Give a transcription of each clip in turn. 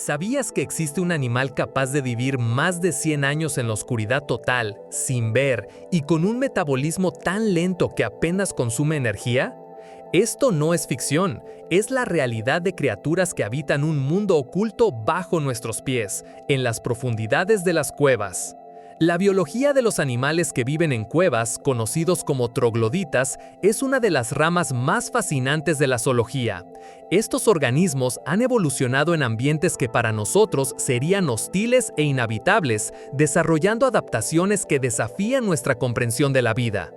¿Sabías que existe un animal capaz de vivir más de 100 años en la oscuridad total, sin ver y con un metabolismo tan lento que apenas consume energía? Esto no es ficción, es la realidad de criaturas que habitan un mundo oculto bajo nuestros pies, en las profundidades de las cuevas. La biología de los animales que viven en cuevas, conocidos como trogloditas, es una de las ramas más fascinantes de la zoología. Estos organismos han evolucionado en ambientes que para nosotros serían hostiles e inhabitables, desarrollando adaptaciones que desafían nuestra comprensión de la vida.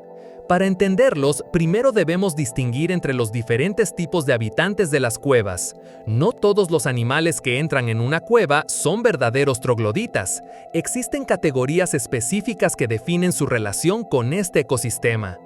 Para entenderlos, primero debemos distinguir entre los diferentes tipos de habitantes de las cuevas. No todos los animales que entran en una cueva son verdaderos trogloditas. Existen categorías específicas que definen su relación con este ecosistema.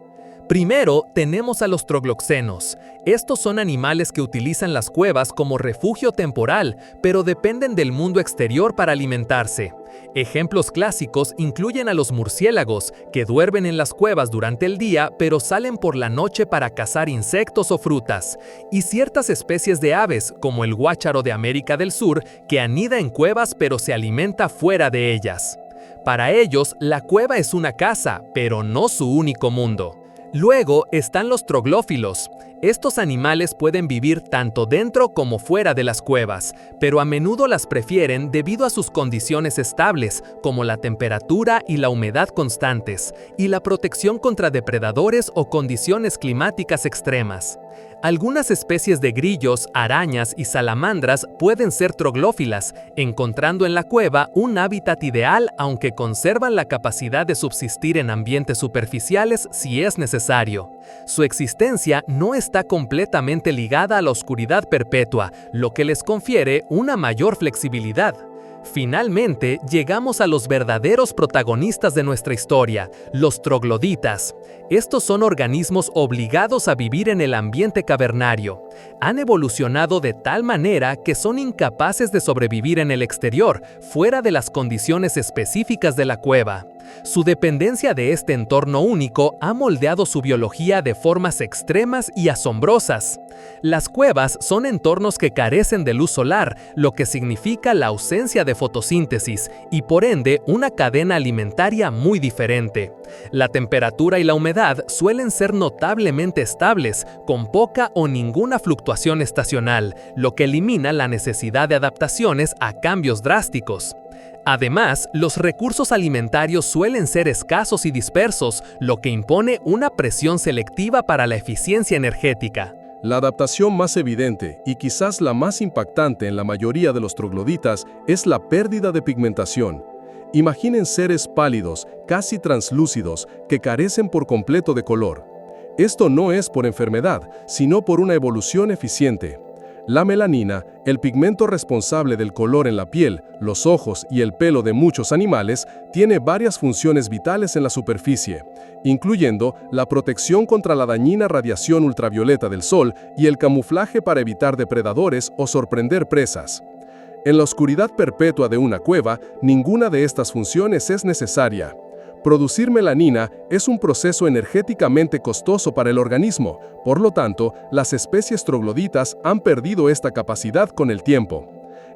Primero, tenemos a los trogloxenos. Estos son animales que utilizan las cuevas como refugio temporal, pero dependen del mundo exterior para alimentarse. Ejemplos clásicos incluyen a los murciélagos, que duermen en las cuevas durante el día, pero salen por la noche para cazar insectos o frutas, y ciertas especies de aves, como el guácharo de América del Sur, que anida en cuevas pero se alimenta fuera de ellas. Para ellos, la cueva es una casa, pero no su único mundo. Luego están los troglófilos. Estos animales pueden vivir tanto dentro como fuera de las cuevas, pero a menudo las prefieren debido a sus condiciones estables, como la temperatura y la humedad constantes, y la protección contra depredadores o condiciones climáticas extremas. Algunas especies de grillos, arañas y salamandras pueden ser troglófilas, encontrando en la cueva un hábitat ideal aunque conservan la capacidad de subsistir en ambientes superficiales si es necesario. Su existencia no está completamente ligada a la oscuridad perpetua, lo que les confiere una mayor flexibilidad. Finalmente, llegamos a los verdaderos protagonistas de nuestra historia, los trogloditas. Estos son organismos obligados a vivir en el ambiente cavernario. Han evolucionado de tal manera que son incapaces de sobrevivir en el exterior, fuera de las condiciones específicas de la cueva. Su dependencia de este entorno único ha moldeado su biología de formas extremas y asombrosas. Las cuevas son entornos que carecen de luz solar, lo que significa la ausencia de fotosíntesis y por ende una cadena alimentaria muy diferente. La temperatura y la humedad suelen ser notablemente estables, con poca o ninguna fluctuación estacional, lo que elimina la necesidad de adaptaciones a cambios drásticos. Además, los recursos alimentarios suelen ser escasos y dispersos, lo que impone una presión selectiva para la eficiencia energética. La adaptación más evidente y quizás la más impactante en la mayoría de los trogloditas es la pérdida de pigmentación. Imaginen seres pálidos, casi translúcidos, que carecen por completo de color. Esto no es por enfermedad, sino por una evolución eficiente. La melanina, el pigmento responsable del color en la piel, los ojos y el pelo de muchos animales, tiene varias funciones vitales en la superficie, incluyendo la protección contra la dañina radiación ultravioleta del sol y el camuflaje para evitar depredadores o sorprender presas. En la oscuridad perpetua de una cueva, ninguna de estas funciones es necesaria. Producir melanina es un proceso energéticamente costoso para el organismo, por lo tanto, las especies trogloditas han perdido esta capacidad con el tiempo.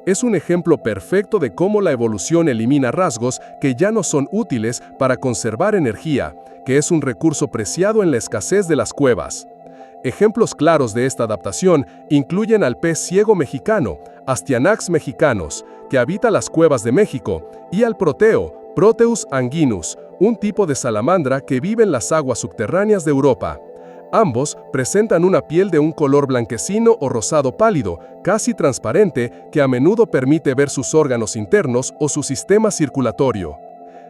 Es un ejemplo perfecto de cómo la evolución elimina rasgos que ya no son útiles para conservar energía, que es un recurso preciado en la escasez de las cuevas. Ejemplos claros de esta adaptación incluyen al pez ciego mexicano, Astyanax mexicanus, que habita las cuevas de México, y al proteo, Proteus anguinus, un tipo de salamandra que vive en las aguas subterráneas de Europa. Ambos presentan una piel de un color blanquecino o rosado pálido, casi transparente, que a menudo permite ver sus órganos internos o su sistema circulatorio.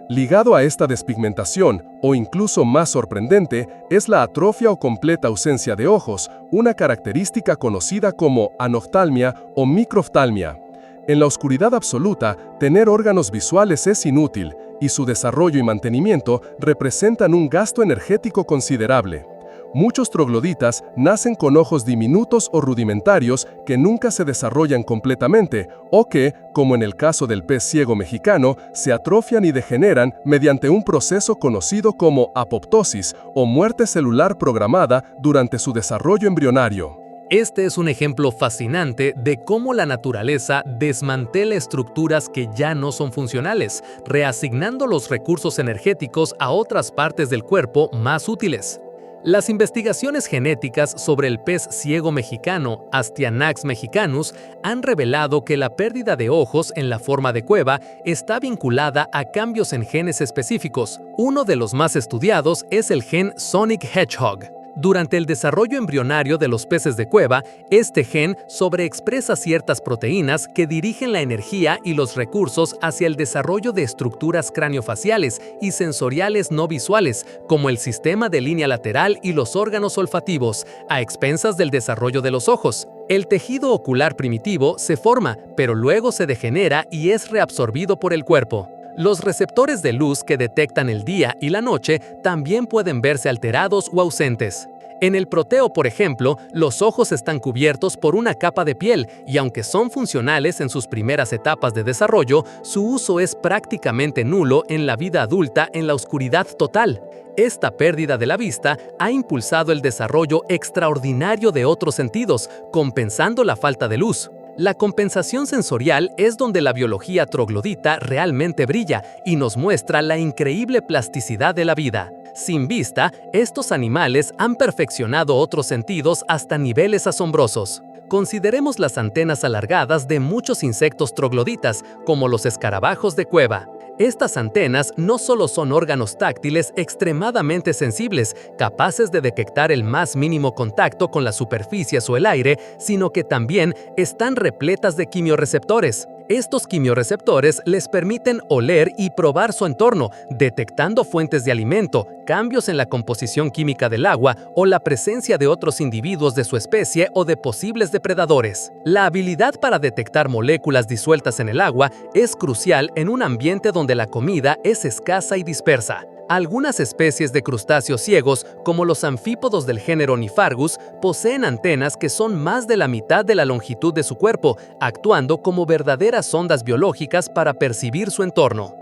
Ligado a esta despigmentación, o incluso más sorprendente, es la atrofia o completa ausencia de ojos, una característica conocida como anoftalmia o microftalmia. En la oscuridad absoluta, tener órganos visuales es inútil, y su desarrollo y mantenimiento representan un gasto energético considerable. Muchos trogloditas nacen con ojos diminutos o rudimentarios que nunca se desarrollan completamente o que, como en el caso del pez ciego mexicano, se atrofian y degeneran mediante un proceso conocido como apoptosis o muerte celular programada durante su desarrollo embrionario. Este es un ejemplo fascinante de cómo la naturaleza desmantela estructuras que ya no son funcionales, reasignando los recursos energéticos a otras partes del cuerpo más útiles. Las investigaciones genéticas sobre el pez ciego mexicano, Astyanax mexicanus, han revelado que la pérdida de ojos en la forma de cueva está vinculada a cambios en genes específicos. Uno de los más estudiados es el gen Sonic Hedgehog. Durante el desarrollo embrionario de los peces de cueva, este gen sobreexpresa ciertas proteínas que dirigen la energía y los recursos hacia el desarrollo de estructuras craniofaciales y sensoriales no visuales, como el sistema de línea lateral y los órganos olfativos, a expensas del desarrollo de los ojos. El tejido ocular primitivo se forma, pero luego se degenera y es reabsorbido por el cuerpo. Los receptores de luz que detectan el día y la noche también pueden verse alterados o ausentes. En el proteo, por ejemplo, los ojos están cubiertos por una capa de piel y aunque son funcionales en sus primeras etapas de desarrollo, su uso es prácticamente nulo en la vida adulta en la oscuridad total. Esta pérdida de la vista ha impulsado el desarrollo extraordinario de otros sentidos, compensando la falta de luz. La compensación sensorial es donde la biología troglodita realmente brilla y nos muestra la increíble plasticidad de la vida. Sin vista, estos animales han perfeccionado otros sentidos hasta niveles asombrosos. Consideremos las antenas alargadas de muchos insectos trogloditas, como los escarabajos de cueva. Estas antenas no solo son órganos táctiles extremadamente sensibles, capaces de detectar el más mínimo contacto con las superficies o el aire, sino que también están repletas de quimiorreceptores. Estos quimiorreceptores les permiten oler y probar su entorno, detectando fuentes de alimento, cambios en la composición química del agua o la presencia de otros individuos de su especie o de posibles depredadores. La habilidad para detectar moléculas disueltas en el agua es crucial en un ambiente donde la comida es escasa y dispersa. Algunas especies de crustáceos ciegos, como los anfípodos del género Niphargus, poseen antenas que son más de la mitad de la longitud de su cuerpo, actuando como verdaderas ondas biológicas para percibir su entorno.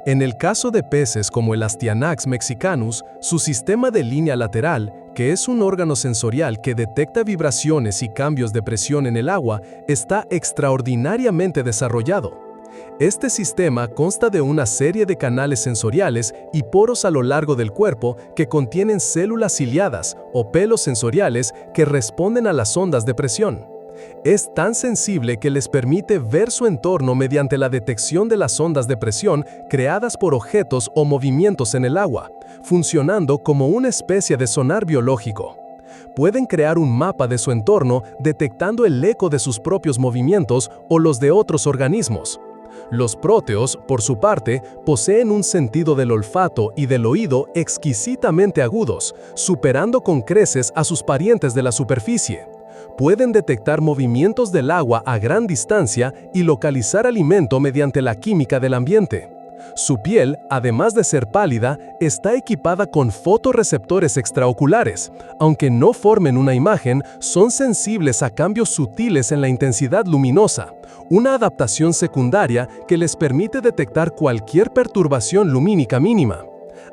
En el caso de peces como el Astyanax mexicanus, su sistema de línea lateral, que es un órgano sensorial que detecta vibraciones y cambios de presión en el agua, está extraordinariamente desarrollado. Este sistema consta de una serie de canales sensoriales y poros a lo largo del cuerpo que contienen células ciliadas o pelos sensoriales que responden a las ondas de presión. Es tan sensible que les permite ver su entorno mediante la detección de las ondas de presión creadas por objetos o movimientos en el agua, funcionando como una especie de sonar biológico. Pueden crear un mapa de su entorno detectando el eco de sus propios movimientos o los de otros organismos. Los próteos, por su parte, poseen un sentido del olfato y del oído exquisitamente agudos, superando con creces a sus parientes de la superficie. Pueden detectar movimientos del agua a gran distancia y localizar alimento mediante la química del ambiente. Su piel, además de ser pálida, está equipada con fotorreceptores extraoculares. Aunque no formen una imagen, son sensibles a cambios sutiles en la intensidad luminosa, una adaptación secundaria que les permite detectar cualquier perturbación lumínica mínima.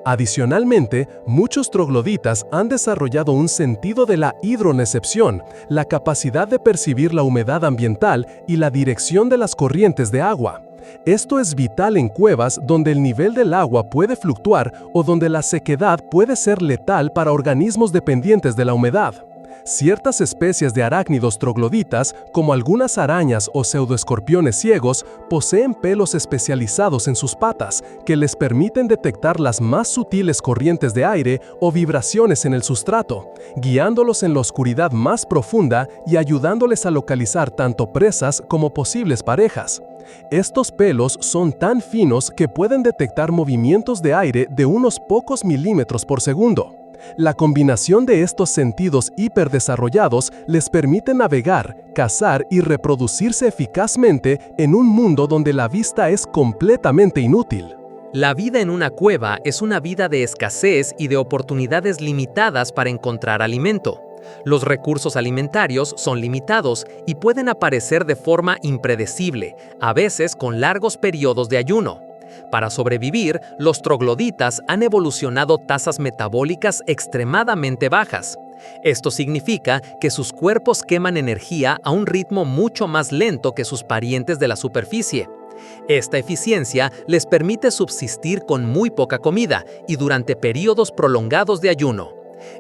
Adicionalmente, muchos trogloditas han desarrollado un sentido de la hidronecepción, la capacidad de percibir la humedad ambiental y la dirección de las corrientes de agua. Esto es vital en cuevas donde el nivel del agua puede fluctuar o donde la sequedad puede ser letal para organismos dependientes de la humedad. Ciertas especies de arácnidos trogloditas, como algunas arañas o pseudoescorpiones ciegos, poseen pelos especializados en sus patas que les permiten detectar las más sutiles corrientes de aire o vibraciones en el sustrato, guiándolos en la oscuridad más profunda y ayudándoles a localizar tanto presas como posibles parejas. Estos pelos son tan finos que pueden detectar movimientos de aire de unos pocos milímetros por segundo. La combinación de estos sentidos hiperdesarrollados les permite navegar, cazar y reproducirse eficazmente en un mundo donde la vista es completamente inútil. La vida en una cueva es una vida de escasez y de oportunidades limitadas para encontrar alimento. Los recursos alimentarios son limitados y pueden aparecer de forma impredecible, a veces con largos periodos de ayuno. Para sobrevivir, los trogloditas han evolucionado tasas metabólicas extremadamente bajas. Esto significa que sus cuerpos queman energía a un ritmo mucho más lento que sus parientes de la superficie. Esta eficiencia les permite subsistir con muy poca comida y durante periodos prolongados de ayuno.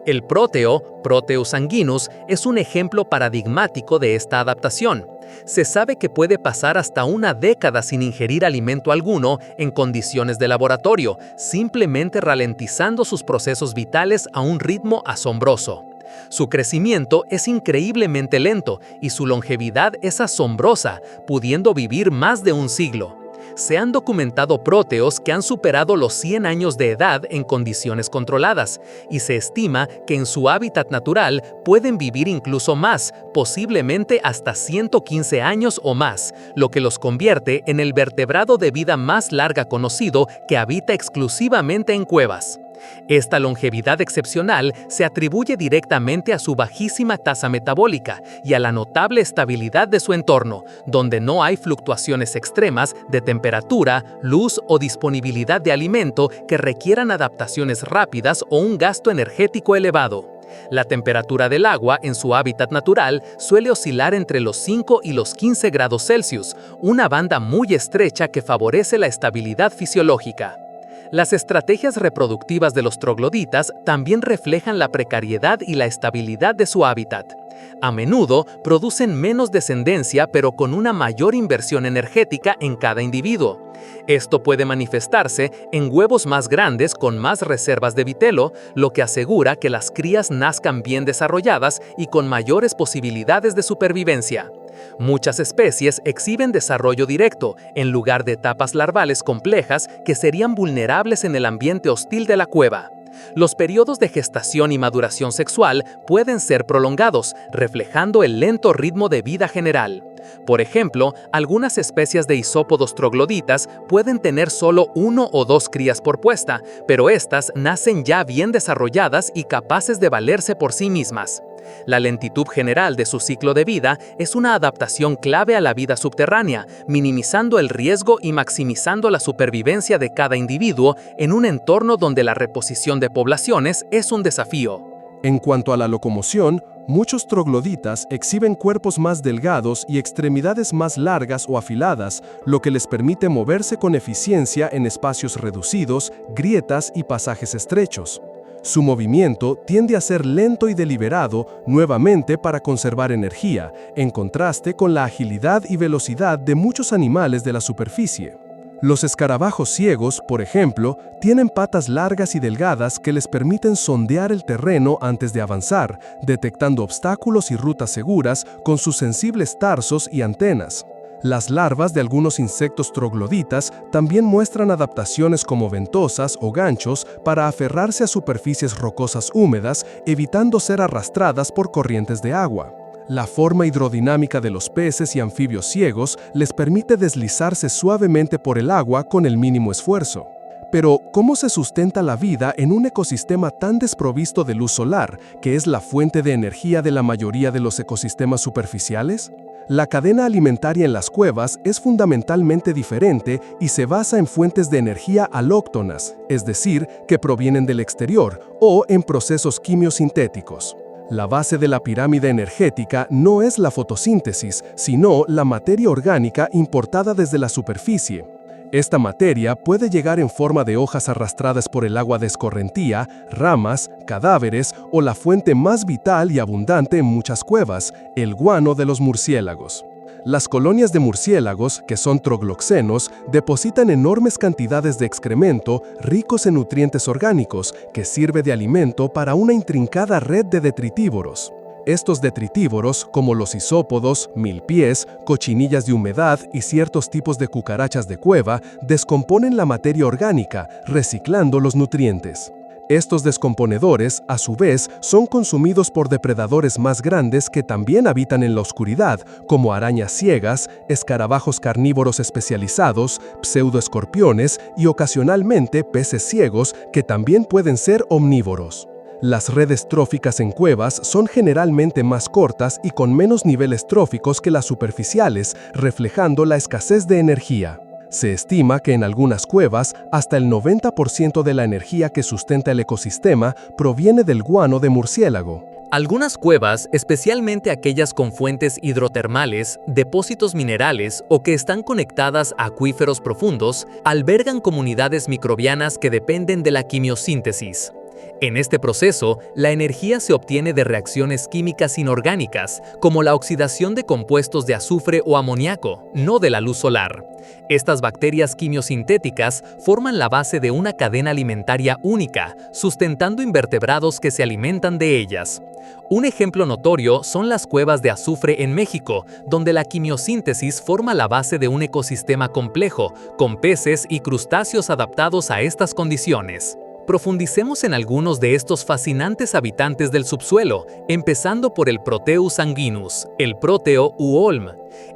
El próteo, Proteus sanguinus, es un ejemplo paradigmático de esta adaptación. Se sabe que puede pasar hasta una década sin ingerir alimento alguno en condiciones de laboratorio, simplemente ralentizando sus procesos vitales a un ritmo asombroso. Su crecimiento es increíblemente lento y su longevidad es asombrosa, pudiendo vivir más de un siglo. Se han documentado próteos que han superado los 100 años de edad en condiciones controladas, y se estima que en su hábitat natural pueden vivir incluso más, posiblemente hasta 115 años o más, lo que los convierte en el vertebrado de vida más larga conocido que habita exclusivamente en cuevas. Esta longevidad excepcional se atribuye directamente a su bajísima tasa metabólica y a la notable estabilidad de su entorno, donde no hay fluctuaciones extremas de temperatura, luz o disponibilidad de alimento que requieran adaptaciones rápidas o un gasto energético elevado. La temperatura del agua en su hábitat natural suele oscilar entre los 5 y los 15 grados Celsius, una banda muy estrecha que favorece la estabilidad fisiológica. Las estrategias reproductivas de los trogloditas también reflejan la precariedad y la estabilidad de su hábitat. A menudo producen menos descendencia pero con una mayor inversión energética en cada individuo. Esto puede manifestarse en huevos más grandes con más reservas de vitelo, lo que asegura que las crías nazcan bien desarrolladas y con mayores posibilidades de supervivencia. Muchas especies exhiben desarrollo directo, en lugar de etapas larvales complejas que serían vulnerables en el ambiente hostil de la cueva. Los periodos de gestación y maduración sexual pueden ser prolongados, reflejando el lento ritmo de vida general. Por ejemplo, algunas especies de isópodos trogloditas pueden tener solo 1 o 2 crías por puesta, pero estas nacen ya bien desarrolladas y capaces de valerse por sí mismas. La lentitud general de su ciclo de vida es una adaptación clave a la vida subterránea, minimizando el riesgo y maximizando la supervivencia de cada individuo en un entorno donde la reposición de poblaciones es un desafío. En cuanto a la locomoción, muchos trogloditas exhiben cuerpos más delgados y extremidades más largas o afiladas, lo que les permite moverse con eficiencia en espacios reducidos, grietas y pasajes estrechos. Su movimiento tiende a ser lento y deliberado, nuevamente para conservar energía, en contraste con la agilidad y velocidad de muchos animales de la superficie. Los escarabajos ciegos, por ejemplo, tienen patas largas y delgadas que les permiten sondear el terreno antes de avanzar, detectando obstáculos y rutas seguras con sus sensibles tarsos y antenas. Las larvas de algunos insectos trogloditas también muestran adaptaciones como ventosas o ganchos para aferrarse a superficies rocosas húmedas, evitando ser arrastradas por corrientes de agua. La forma hidrodinámica de los peces y anfibios ciegos les permite deslizarse suavemente por el agua con el mínimo esfuerzo. Pero, ¿cómo se sustenta la vida en un ecosistema tan desprovisto de luz solar, que es la fuente de energía de la mayoría de los ecosistemas superficiales? La cadena alimentaria en las cuevas es fundamentalmente diferente y se basa en fuentes de energía alóctonas, es decir, que provienen del exterior, o en procesos quimiosintéticos. La base de la pirámide energética no es la fotosíntesis, sino la materia orgánica importada desde la superficie. Esta materia puede llegar en forma de hojas arrastradas por el agua de escorrentía, ramas, cadáveres o la fuente más vital y abundante en muchas cuevas, el guano de los murciélagos. Las colonias de murciélagos, que son trogloxenos, depositan enormes cantidades de excremento ricos en nutrientes orgánicos que sirve de alimento para una intrincada red de detritívoros. Estos detritívoros, como los isópodos, milpies, cochinillas de humedad y ciertos tipos de cucarachas de cueva, descomponen la materia orgánica, reciclando los nutrientes. Estos descomponedores, a su vez, son consumidos por depredadores más grandes que también habitan en la oscuridad, como arañas ciegas, escarabajos carnívoros especializados, pseudoescorpiones y ocasionalmente peces ciegos que también pueden ser omnívoros. Las redes tróficas en cuevas son generalmente más cortas y con menos niveles tróficos que las superficiales, reflejando la escasez de energía. Se estima que en algunas cuevas, hasta el 90% de la energía que sustenta el ecosistema proviene del guano de murciélago. Algunas cuevas, especialmente aquellas con fuentes hidrotermales, depósitos minerales o que están conectadas a acuíferos profundos, albergan comunidades microbianas que dependen de la quimiosíntesis. En este proceso, la energía se obtiene de reacciones químicas inorgánicas, como la oxidación de compuestos de azufre o amoníaco, no de la luz solar. Estas bacterias quimiosintéticas forman la base de una cadena alimentaria única, sustentando invertebrados que se alimentan de ellas. Un ejemplo notorio son las cuevas de azufre en México, donde la quimiosíntesis forma la base de un ecosistema complejo, con peces y crustáceos adaptados a estas condiciones. Profundicemos en algunos de estos fascinantes habitantes del subsuelo, empezando por el Proteus sanguinus, el Proteo u Olm.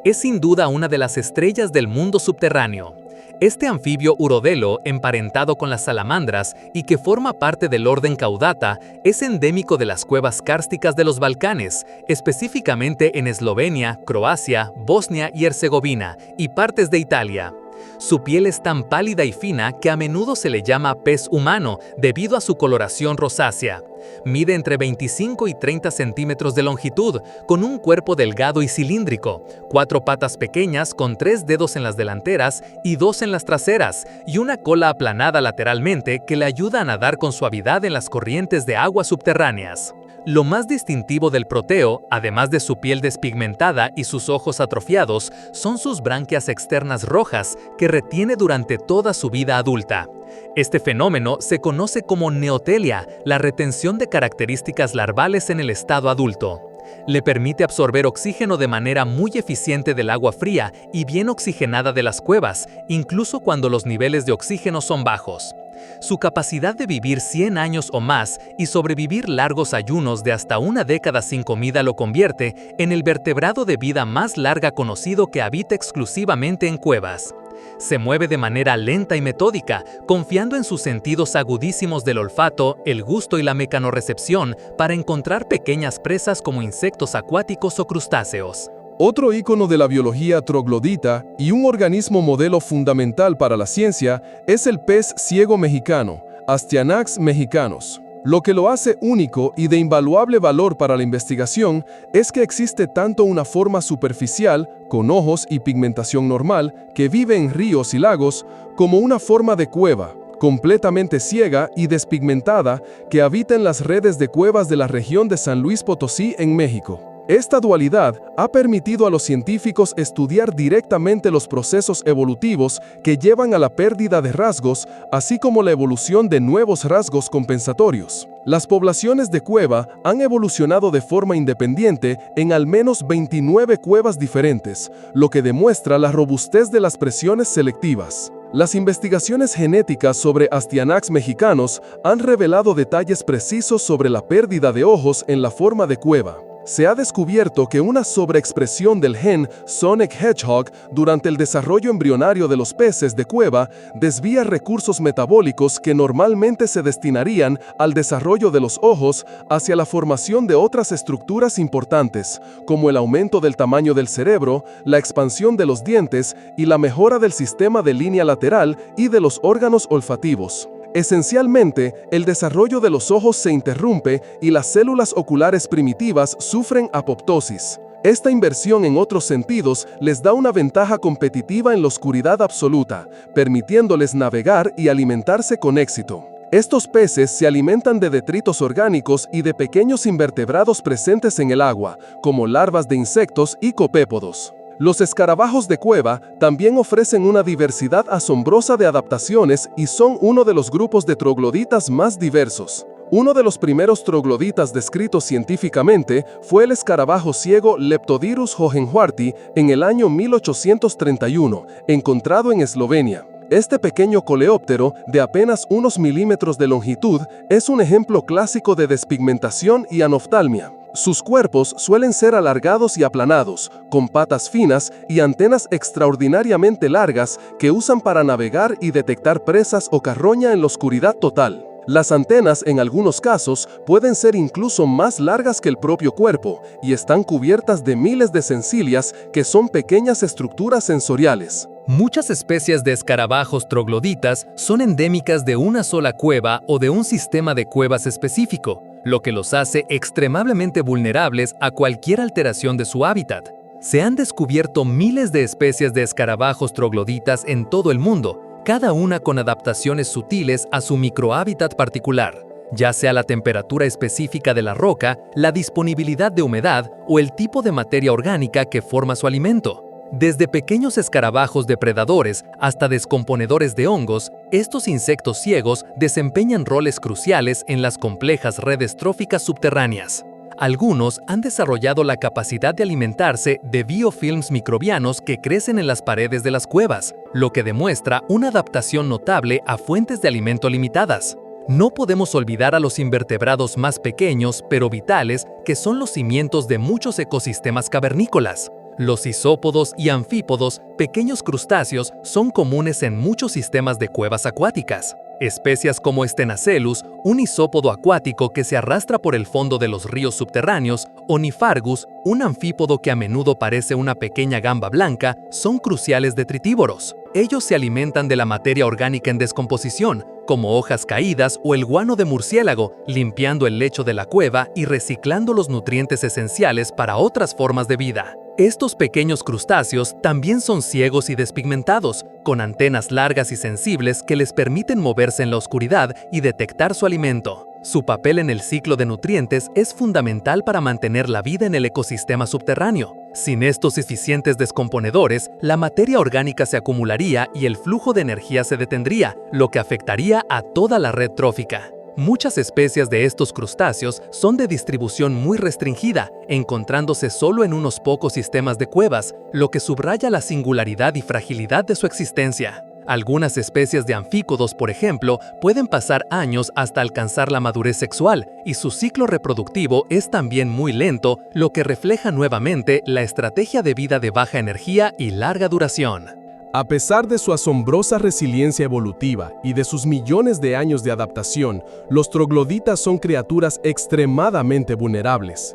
Es sin duda una de las estrellas del mundo subterráneo. Este anfibio urodelo, emparentado con las salamandras y que forma parte del orden Caudata, es endémico de las cuevas kársticas de los Balcanes, específicamente en Eslovenia, Croacia, Bosnia y Herzegovina y partes de Italia. Su piel es tan pálida y fina que a menudo se le llama pez humano debido a su coloración rosácea. Mide entre 25 y 30 centímetros de longitud, con un cuerpo delgado y cilíndrico, 4 patas pequeñas con 3 dedos en las delanteras y 2 en las traseras, y una cola aplanada lateralmente que le ayuda a nadar con suavidad en las corrientes de agua subterráneas. Lo más distintivo del proteo, además de su piel despigmentada y sus ojos atrofiados, son sus branquias externas rojas que retiene durante toda su vida adulta. Este fenómeno se conoce como neotelia, la retención de características larvales en el estado adulto. Le permite absorber oxígeno de manera muy eficiente del agua fría y bien oxigenada de las cuevas, incluso cuando los niveles de oxígeno son bajos. Su capacidad de vivir 100 años o más y sobrevivir largos ayunos de hasta una década sin comida lo convierte en el vertebrado de vida más larga conocido que habita exclusivamente en cuevas. Se mueve de manera lenta y metódica, confiando en sus sentidos agudísimos del olfato, el gusto y la mecanorrecepción para encontrar pequeñas presas como insectos acuáticos o crustáceos. Otro ícono de la biología troglodita y un organismo modelo fundamental para la ciencia es el pez ciego mexicano, Astyanax mexicanus. Lo que lo hace único y de invaluable valor para la investigación es que existe tanto una forma superficial, con ojos y pigmentación normal, que vive en ríos y lagos, como una forma de cueva, completamente ciega y despigmentada, que habita en las redes de cuevas de la región de San Luis Potosí en México. Esta dualidad ha permitido a los científicos estudiar directamente los procesos evolutivos que llevan a la pérdida de rasgos, así como la evolución de nuevos rasgos compensatorios. Las poblaciones de cueva han evolucionado de forma independiente en al menos 29 cuevas diferentes, lo que demuestra la robustez de las presiones selectivas. Las investigaciones genéticas sobre Astyanax mexicanus han revelado detalles precisos sobre la pérdida de ojos en la forma de cueva. Se ha descubierto que una sobreexpresión del gen Sonic Hedgehog durante el desarrollo embrionario de los peces de cueva desvía recursos metabólicos que normalmente se destinarían al desarrollo de los ojos hacia la formación de otras estructuras importantes, como el aumento del tamaño del cerebro, la expansión de los dientes y la mejora del sistema de línea lateral y de los órganos olfativos. Esencialmente, el desarrollo de los ojos se interrumpe y las células oculares primitivas sufren apoptosis. Esta inversión en otros sentidos les da una ventaja competitiva en la oscuridad absoluta, permitiéndoles navegar y alimentarse con éxito. Estos peces se alimentan de detritos orgánicos y de pequeños invertebrados presentes en el agua, como larvas de insectos y copépodos. Los escarabajos de cueva también ofrecen una diversidad asombrosa de adaptaciones y son uno de los grupos de trogloditas más diversos. Uno de los primeros trogloditas descritos científicamente fue el escarabajo ciego Leptodyrus hohenwarti en el año 1831, encontrado en Eslovenia. Este pequeño coleóptero, de apenas unos milímetros de longitud, es un ejemplo clásico de despigmentación y anoftalmia. Sus cuerpos suelen ser alargados y aplanados, con patas finas y antenas extraordinariamente largas que usan para navegar y detectar presas o carroña en la oscuridad total. Las antenas, en algunos casos, pueden ser incluso más largas que el propio cuerpo y están cubiertas de miles de sencillas que son pequeñas estructuras sensoriales. Muchas especies de escarabajos trogloditas son endémicas de una sola cueva o de un sistema de cuevas específico, lo que los hace extremadamente vulnerables a cualquier alteración de su hábitat. Se han descubierto miles de especies de escarabajos trogloditas en todo el mundo, cada una con adaptaciones sutiles a su microhábitat particular, ya sea la temperatura específica de la roca, la disponibilidad de humedad o el tipo de materia orgánica que forma su alimento. Desde pequeños escarabajos depredadores hasta descomponedores de hongos, estos insectos ciegos desempeñan roles cruciales en las complejas redes tróficas subterráneas. Algunos han desarrollado la capacidad de alimentarse de biofilms microbianos que crecen en las paredes de las cuevas, lo que demuestra una adaptación notable a fuentes de alimento limitadas. No podemos olvidar a los invertebrados más pequeños pero vitales, que son los cimientos de muchos ecosistemas cavernícolas. Los isópodos y anfípodos, pequeños crustáceos, son comunes en muchos sistemas de cuevas acuáticas. Especies como Stenacellus, un isópodo acuático que se arrastra por el fondo de los ríos subterráneos, o Niphargus, un anfípodo que a menudo parece una pequeña gamba blanca, son cruciales detritívoros. Ellos se alimentan de la materia orgánica en descomposición, como hojas caídas o el guano de murciélago, limpiando el lecho de la cueva y reciclando los nutrientes esenciales para otras formas de vida. Estos pequeños crustáceos también son ciegos y despigmentados, con antenas largas y sensibles que les permiten moverse en la oscuridad y detectar su alimento. Su papel en el ciclo de nutrientes es fundamental para mantener la vida en el ecosistema subterráneo. Sin estos eficientes descomponedores, la materia orgánica se acumularía y el flujo de energía se detendría, lo que afectaría a toda la red trófica. Muchas especies de estos crustáceos son de distribución muy restringida, encontrándose solo en unos pocos sistemas de cuevas, lo que subraya la singularidad y fragilidad de su existencia. Algunas especies de anfípodos, por ejemplo, pueden pasar años hasta alcanzar la madurez sexual, y su ciclo reproductivo es también muy lento, lo que refleja nuevamente la estrategia de vida de baja energía y larga duración. A pesar de su asombrosa resiliencia evolutiva y de sus millones de años de adaptación, los trogloditas son criaturas extremadamente vulnerables.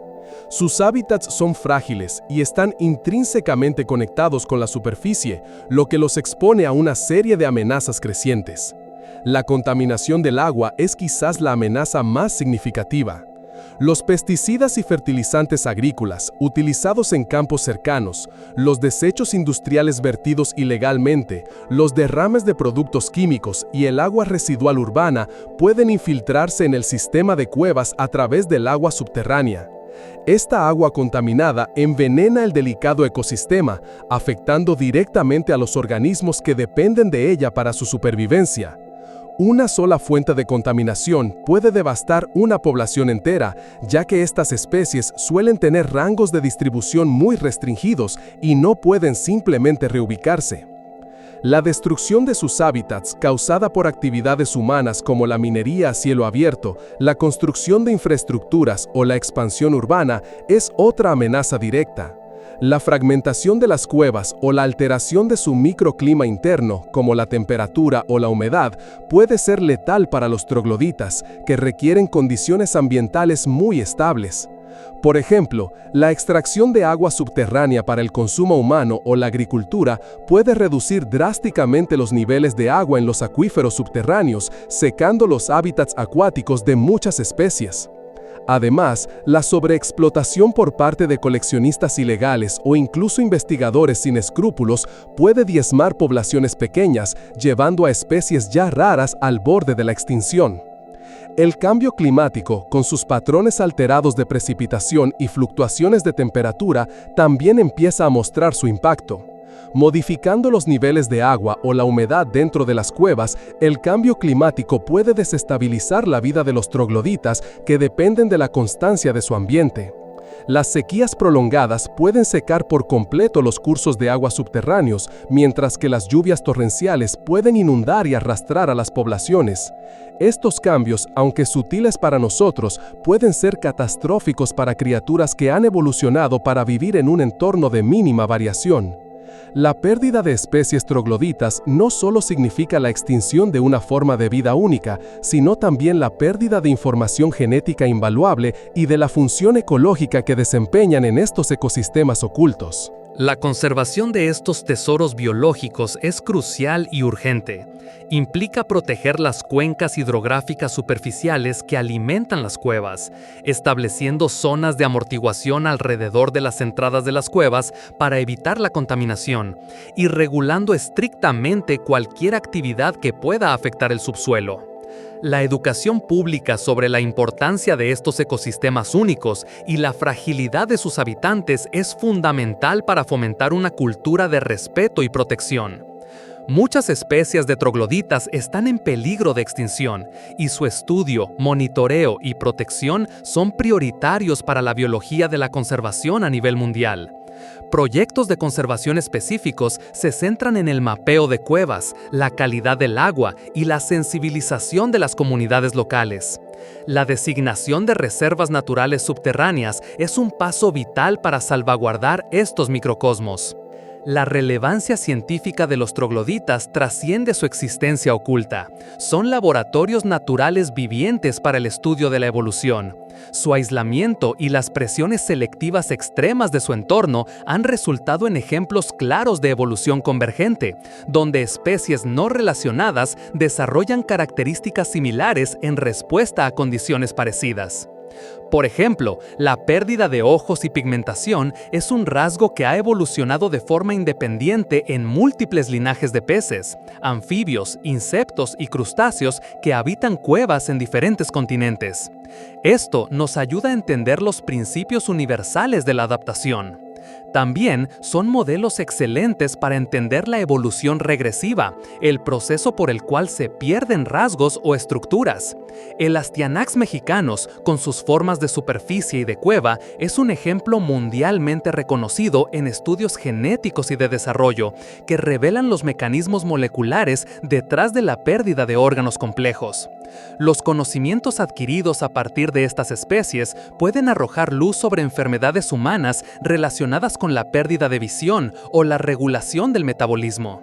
Sus hábitats son frágiles y están intrínsecamente conectados con la superficie, lo que los expone a una serie de amenazas crecientes. La contaminación del agua es quizás la amenaza más significativa. Los pesticidas y fertilizantes agrícolas utilizados en campos cercanos, los desechos industriales vertidos ilegalmente, los derrames de productos químicos y el agua residual urbana pueden infiltrarse en el sistema de cuevas a través del agua subterránea. Esta agua contaminada envenena el delicado ecosistema, afectando directamente a los organismos que dependen de ella para su supervivencia. Una sola fuente de contaminación puede devastar una población entera, ya que estas especies suelen tener rangos de distribución muy restringidos y no pueden simplemente reubicarse. La destrucción de sus hábitats, causada por actividades humanas como la minería a cielo abierto, la construcción de infraestructuras o la expansión urbana, es otra amenaza directa. La fragmentación de las cuevas o la alteración de su microclima interno, como la temperatura o la humedad, puede ser letal para los trogloditas, que requieren condiciones ambientales muy estables. Por ejemplo, la extracción de agua subterránea para el consumo humano o la agricultura puede reducir drásticamente los niveles de agua en los acuíferos subterráneos, secando los hábitats acuáticos de muchas especies. Además, la sobreexplotación por parte de coleccionistas ilegales o incluso investigadores sin escrúpulos puede diezmar poblaciones pequeñas, llevando a especies ya raras al borde de la extinción. El cambio climático, con sus patrones alterados de precipitación y fluctuaciones de temperatura, también empieza a mostrar su impacto. Modificando los niveles de agua o la humedad dentro de las cuevas, el cambio climático puede desestabilizar la vida de los trogloditas que dependen de la constancia de su ambiente. Las sequías prolongadas pueden secar por completo los cursos de agua subterráneos, mientras que las lluvias torrenciales pueden inundar y arrastrar a las poblaciones. Estos cambios, aunque sutiles para nosotros, pueden ser catastróficos para criaturas que han evolucionado para vivir en un entorno de mínima variación. La pérdida de especies trogloditas no solo significa la extinción de una forma de vida única, sino también la pérdida de información genética invaluable y de la función ecológica que desempeñan en estos ecosistemas ocultos. La conservación de estos tesoros biológicos es crucial y urgente. Implica proteger las cuencas hidrográficas superficiales que alimentan las cuevas, estableciendo zonas de amortiguación alrededor de las entradas de las cuevas para evitar la contaminación, y regulando estrictamente cualquier actividad que pueda afectar el subsuelo. La educación pública sobre la importancia de estos ecosistemas únicos y la fragilidad de sus habitantes es fundamental para fomentar una cultura de respeto y protección. Muchas especies de trogloditas están en peligro de extinción, y su estudio, monitoreo y protección son prioritarios para la biología de la conservación a nivel mundial. Proyectos de conservación específicos se centran en el mapeo de cuevas, la calidad del agua y la sensibilización de las comunidades locales. La designación de reservas naturales subterráneas es un paso vital para salvaguardar estos microcosmos. La relevancia científica de los trogloditas trasciende su existencia oculta. Son laboratorios naturales vivientes para el estudio de la evolución. Su aislamiento y las presiones selectivas extremas de su entorno han resultado en ejemplos claros de evolución convergente, donde especies no relacionadas desarrollan características similares en respuesta a condiciones parecidas. Por ejemplo, la pérdida de ojos y pigmentación es un rasgo que ha evolucionado de forma independiente en múltiples linajes de peces, anfibios, insectos y crustáceos que habitan cuevas en diferentes continentes. Esto nos ayuda a entender los principios universales de la adaptación. También son modelos excelentes para entender la evolución regresiva, el proceso por el cual se pierden rasgos o estructuras. El Astyanax mexicanus, con sus formas de superficie y de cueva, es un ejemplo mundialmente reconocido en estudios genéticos y de desarrollo, que revelan los mecanismos moleculares detrás de la pérdida de órganos complejos. Los conocimientos adquiridos a partir de estas especies pueden arrojar luz sobre enfermedades humanas relacionadas con la pérdida de visión o la regulación del metabolismo.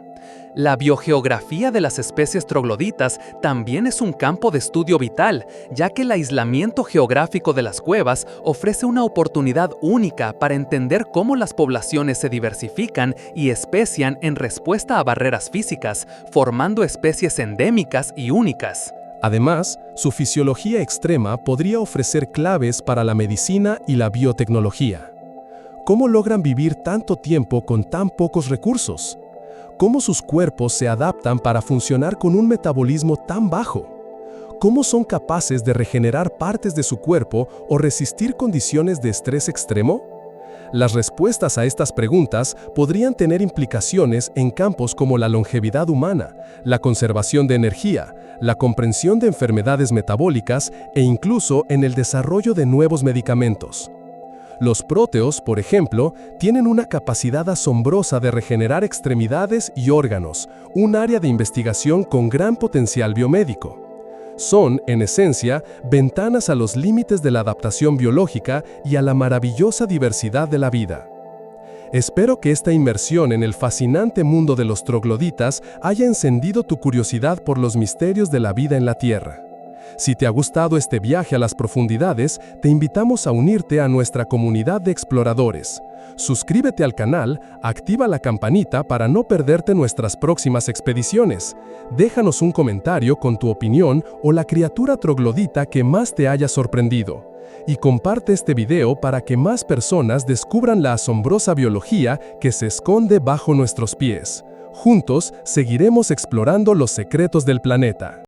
La biogeografía de las especies trogloditas también es un campo de estudio vital, ya que el aislamiento geográfico de las cuevas ofrece una oportunidad única para entender cómo las poblaciones se diversifican y especian en respuesta a barreras físicas, formando especies endémicas y únicas. Además, su fisiología extrema podría ofrecer claves para la medicina y la biotecnología. ¿Cómo logran vivir tanto tiempo con tan pocos recursos? ¿Cómo sus cuerpos se adaptan para funcionar con un metabolismo tan bajo? ¿Cómo son capaces de regenerar partes de su cuerpo o resistir condiciones de estrés extremo? Las respuestas a estas preguntas podrían tener implicaciones en campos como la longevidad humana, la conservación de energía, la comprensión de enfermedades metabólicas e incluso en el desarrollo de nuevos medicamentos. Los próteos, por ejemplo, tienen una capacidad asombrosa de regenerar extremidades y órganos, un área de investigación con gran potencial biomédico. Son, en esencia, ventanas a los límites de la adaptación biológica y a la maravillosa diversidad de la vida. Espero que esta inmersión en el fascinante mundo de los trogloditas haya encendido tu curiosidad por los misterios de la vida en la Tierra. Si te ha gustado este viaje a las profundidades, te invitamos a unirte a nuestra comunidad de exploradores. Suscríbete al canal, activa la campanita para no perderte nuestras próximas expediciones. Déjanos un comentario con tu opinión o la criatura troglodita que más te haya sorprendido. Y comparte este video para que más personas descubran la asombrosa biología que se esconde bajo nuestros pies. Juntos, seguiremos explorando los secretos del planeta.